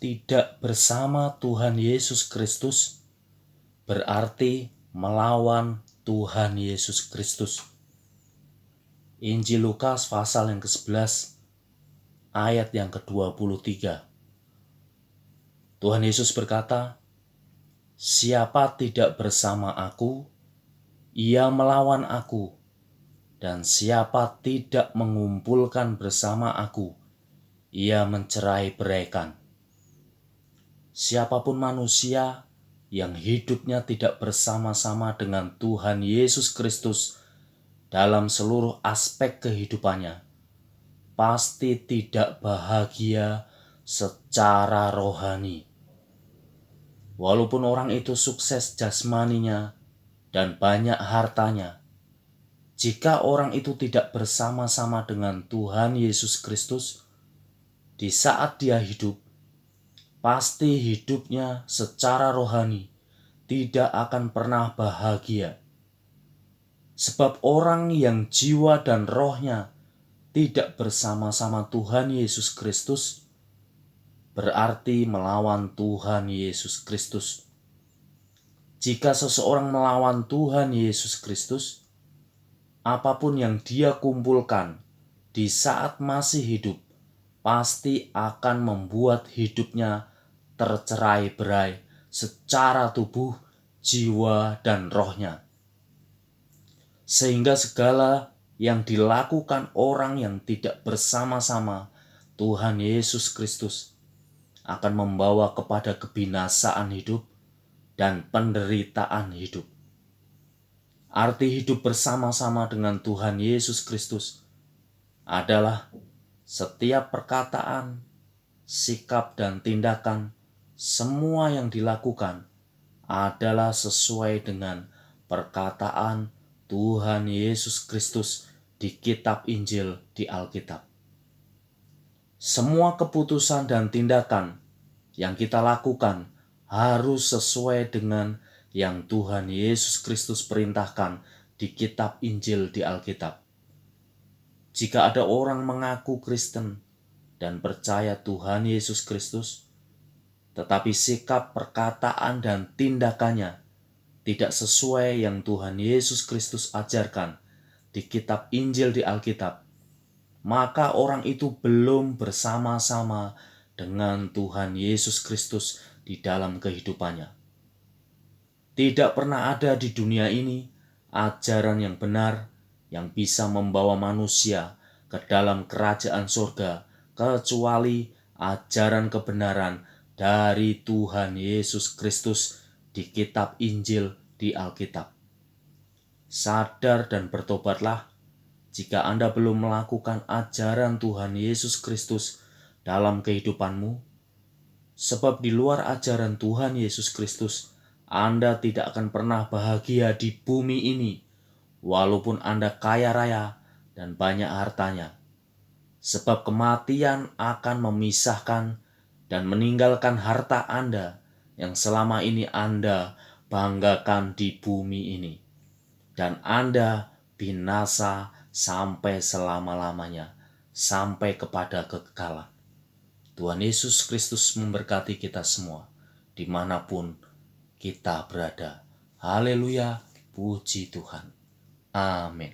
tidak bersama Tuhan Yesus Kristus berarti melawan Tuhan Yesus Kristus. Injil Lukas pasal yang ke-11 ayat yang ke-23. Tuhan Yesus berkata, "Siapa tidak bersama aku, ia melawan aku, dan siapa tidak mengumpulkan bersama aku, ia mencerai-beraikan." Siapapun manusia yang hidupnya tidak bersama-sama dengan Tuhan Yesus Kristus dalam seluruh aspek kehidupannya, pasti tidak bahagia secara rohani. Walaupun orang itu sukses jasmaninya dan banyak hartanya, jika orang itu tidak bersama-sama dengan Tuhan Yesus Kristus di saat dia hidup, pasti hidupnya secara rohani tidak akan pernah bahagia. Sebab orang yang jiwa dan rohnya tidak bersama-sama Tuhan Yesus Kristus berarti melawan Tuhan Yesus Kristus. Jika seseorang melawan Tuhan Yesus Kristus, apapun yang dia kumpulkan di saat masih hidup pasti akan membuat hidupnya tercerai-berai secara tubuh, jiwa, dan rohnya. Sehingga segala yang dilakukan orang yang tidak bersama-sama Tuhan Yesus Kristus akan membawa kepada kebinasaan hidup dan penderitaan hidup. Arti hidup bersama-sama dengan Tuhan Yesus Kristus adalah setiap perkataan, sikap, dan tindakan, semua yang dilakukan adalah sesuai dengan perkataan Tuhan Yesus Kristus di kitab Injil di Alkitab. Semua keputusan dan tindakan yang kita lakukan harus sesuai dengan yang Tuhan Yesus Kristus perintahkan di kitab Injil di Alkitab. Jika ada orang mengaku Kristen dan percaya Tuhan Yesus Kristus, tetapi sikap, perkataan, dan tindakannya tidak sesuai yang Tuhan Yesus Kristus ajarkan di kitab Injil di Alkitab, maka orang itu belum bersama-sama dengan Tuhan Yesus Kristus di dalam kehidupannya. Tidak pernah ada di dunia ini ajaran yang benar yang bisa membawa manusia ke dalam kerajaan surga kecuali ajaran kebenaran dari Tuhan Yesus Kristus di kitab Injil di Alkitab. Sadar dan bertobatlah jika Anda belum melakukan ajaran Tuhan Yesus Kristus dalam kehidupanmu, sebab di luar ajaran Tuhan Yesus Kristus, Anda tidak akan pernah bahagia di bumi ini, walaupun Anda kaya raya dan banyak hartanya. Sebab kematian akan memisahkan dan meninggalkan harta Anda yang selama ini Anda banggakan di bumi ini. Dan Anda binasa sampai selama-lamanya, sampai kepada kekekalan. Tuhan Yesus Kristus memberkati kita semua, dimanapun kita berada. Haleluya, puji Tuhan. Amin.